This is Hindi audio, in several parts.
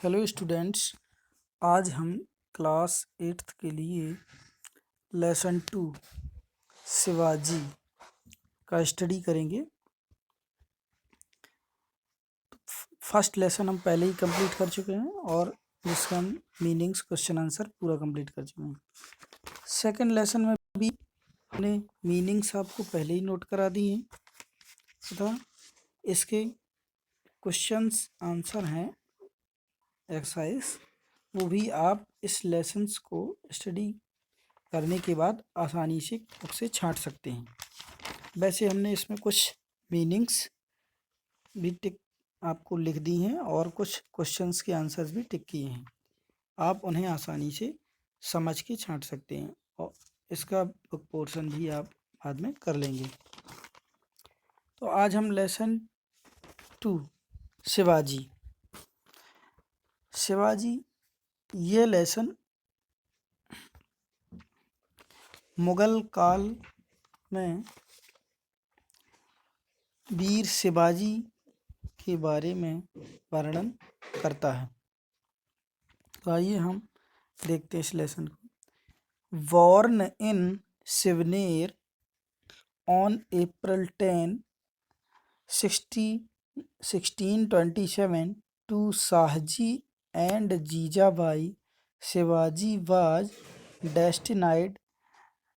हेलो स्टूडेंट्स, आज हम क्लास 8th के लिए लेसन 2 शिवाजी का स्टडी करेंगे। फर्स्ट लेसन हम पहले ही कंप्लीट कर चुके हैं और जिसका हम मीनिंग्स क्वेश्चन आंसर पूरा कंप्लीट कर चुके हैं। सेकंड लेसन में भी हमने मीनिंग्स आपको पहले ही नोट करा दिए हैं तथा इसके क्वेश्चंस आंसर हैं एक्सरसाइज, वो भी आप इस लेसन्स को स्टडी करने के बाद आसानी से बुक से छांट सकते हैं। वैसे हमने इसमें कुछ मीनिंग्स भी टिक आपको लिख दी हैं और कुछ क्वेश्चंस के आंसर्स भी टिक किए हैं। आप उन्हें आसानी से समझ के छांट सकते हैं और इसका बुक पोर्शन भी आप बाद में कर लेंगे। तो आज हम लेसन 2 शिवाजी ये लेसन मुगल काल में वीर शिवाजी के बारे में वर्णन करता है। तो आइए हम देखते हैं इस लेसन को। Born in Shivneri on April 10, 1627 to Shahaji and Jijabai, Shivaji was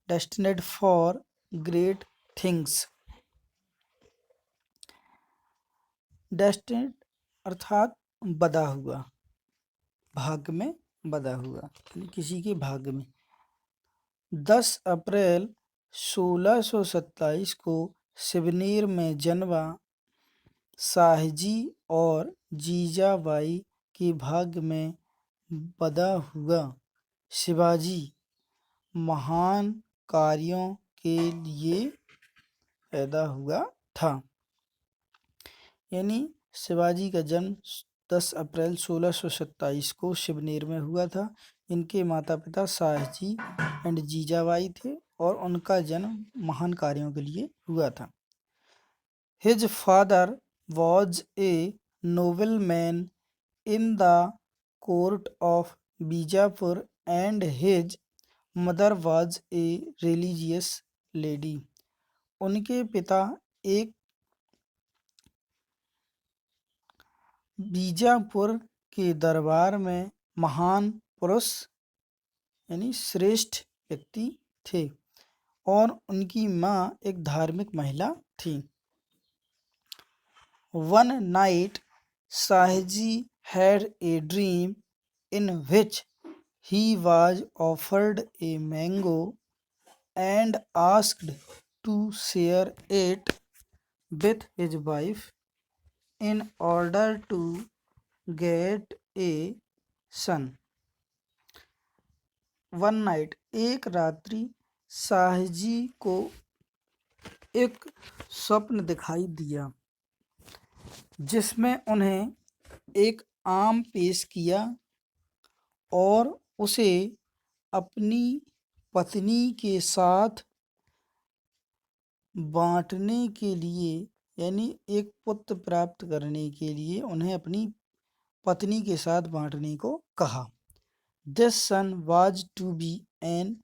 destined for great things। Destined अर्थात बदा हुआ, भाग्य में बदा हुआ, यानी किसी के भाग्य में। 10 अप्रैल 1627 को सिवनेर में जन्मा शाहजी और जीजाबाई के भाग्य में बदा हुआ शिवाजी महान कार्यों के लिए पैदा हुआ था। यानी शिवाजी का जन्म 10 अप्रैल 1627 को शिवनेर में हुआ था। इनके माता पिता शाहजी एंड जीजाबाई थे और उनका जन्म महान कार्यों के लिए हुआ था। His father was a nobleman in the court of Bijapur and his mother was a religious lady. उनके पिता एक बीजापुर के दरबार में महान पुरुष यानी श्रेष्ठ व्यक्ति थे और उनकी माँ एक धार्मिक महिला थी। One night Shahaji had a dream in which he was offered a mango and asked to share it with his wife in order to get a son। One night एक रात्रि शाहजी को एक स्वप्न दिखाई दिया जिसमें उन्हें एक आम पेश किया और उसे अपनी पत्नी के साथ बांटने के लिए यानी एक पुत्र प्राप्त करने के लिए उन्हें अपनी पत्नी के साथ बांटने को कहा। This son was to be an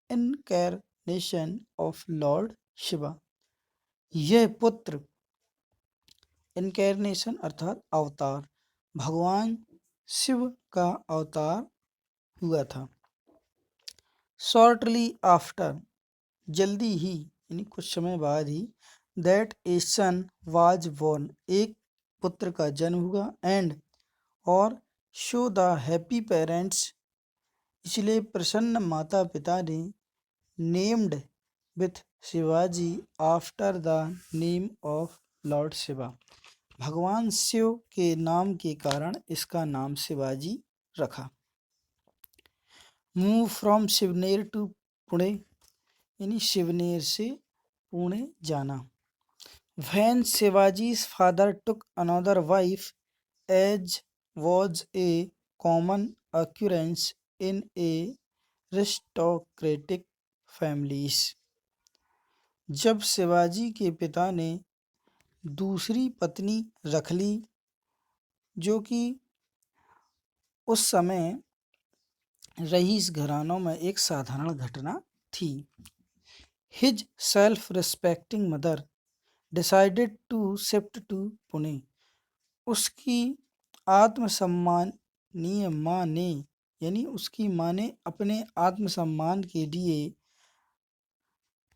incarnation of lord Shiva. यह पुत्र इनकैरनेशन अर्थात अवतार, भगवान शिव का अवतार हुआ था। शॉर्टली आफ्टर जल्दी ही यानी कुछ समय बाद ही that a son was born एक पुत्र का जन्म हुआ एंड और शो द हैप्पी पेरेंट्स इसलिए प्रसन्न माता पिता ने named with Shivaji after the name of lord Shiva भगवान शिव के नाम के कारण इसका नाम शिवाजी रखा। Move from Shivneri to Pune यानी शिवनेर से पुणे जाना। When Shivaji's father took another wife as was a common occurrence in aristocratic families। जब शिवाजी के पिता ने दूसरी पत्नी रख ली जो कि उस समय रईस घरानों में एक साधारण घटना थी। His self respecting mother decided to shift to Pune. उसकी आत्मसम्मानीय माँ ने यानी उसकी माँ ने अपने आत्मसम्मान के लिए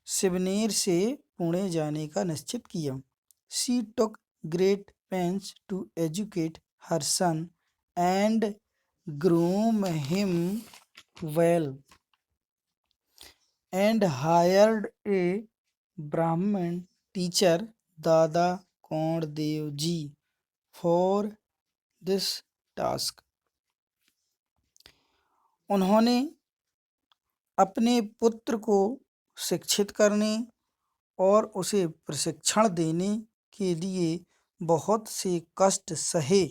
सिवनेर से पुणे जाने का निश्चित किया। She took great pains to educate her son and groom him well and hired a Brahmin teacher, Dada Kaundev ji, for this task. उन्होंने अपने पुत्र को शिक्षित करने और उसे प्रशिक्षण देने के लिए बहुत से कष्ट सहे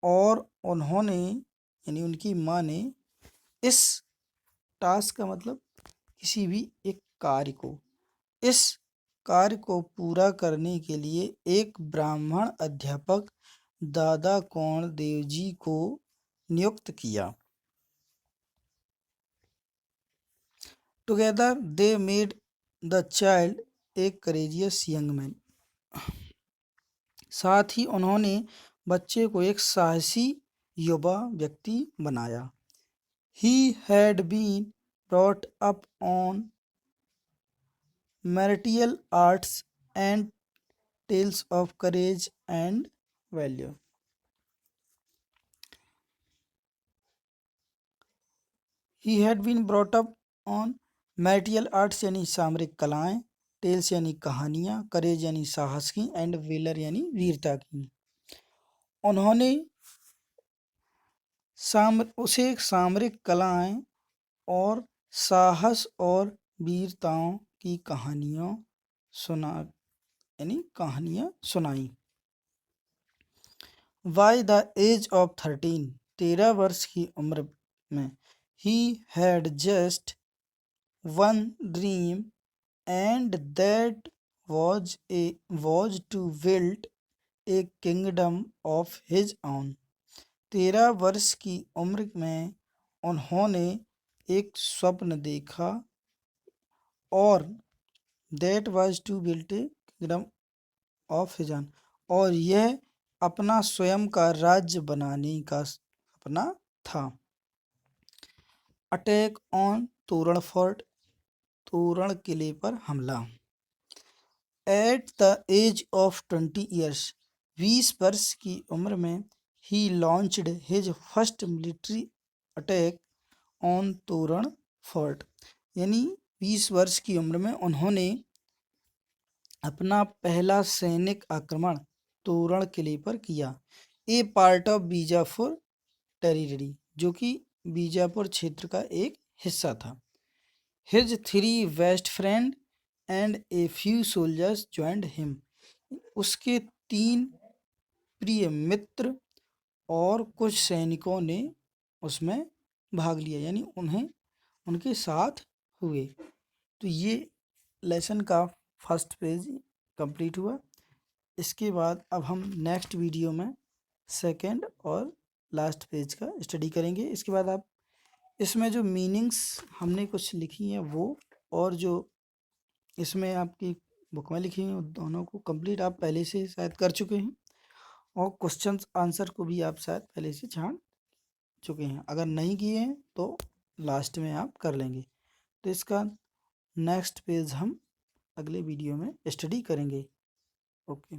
और उन्होंने यानी उनकी माँ ने इस टास्क का मतलब किसी भी एक कार्य को इस कार्य को पूरा करने के लिए एक ब्राह्मण अध्यापक दादा कौंडदेव जी को नियुक्त किया। Together they made the child a courageous young man. साथ ही उन्होंने बच्चे को एक साहसी युवा व्यक्ति बनाया। He had been brought up on martial arts and tales of courage and valor. He had been brought up on martial arts यानी सामरिक कलाएं, टेल्स यानी कहानियाँ, करेज यानी साहस की, एंड वेलर यानी वीरता की। उन्होंने उसे सामरिक कलाएं और साहस और वीरताओं की कहानियाँ सुनाई। By the age of 13 वर्ष की उम्र में he had just one dream and that was to build a kingdom of his own। 13 वर्ष की उम्र में उन्होंने एक स्वप्न देखा और that was to build a kingdom of his own, और यह अपना स्वयं का राज्य बनाने का सपना था। अटैक ऑन तोरण फोर्ट, तोरण किले पर हमला। At the age of 20 years, 20 वर्ष की उम्र में ही launched his first military attack on Torna fort, यानी 20 वर्ष की उम्र में उन्होंने अपना पहला सैनिक आक्रमण तोरण किले पर किया। ए पार्ट ऑफ बीजापुर टेरिटरी, जो कि बीजापुर क्षेत्र का एक हिस्सा था। His 3 best friend and a few soldiers joined him, उसके 3 प्रिय मित्र और कुछ सैनिकों ने उसमें भाग लिया, यानी उनके साथ हुए। तो ये लेसन का फर्स्ट पेज कंप्लीट हुआ। इसके बाद अब हम नेक्स्ट वीडियो में सेकंड और लास्ट पेज का स्टडी करेंगे। इसके बाद आप इसमें जो मीनिंग्स हमने कुछ लिखी हैं वो और जो इसमें आपकी बुक में लिखी हैं दोनों को कंप्लीट आप पहले से शायद कर चुके हैं और क्वेश्चंस आंसर को भी आप शायद पहले से छान चुके हैं। अगर नहीं किए हैं तो लास्ट में आप कर लेंगे। तो इसका नेक्स्ट पेज हम अगले वीडियो में स्टडी करेंगे। ओके।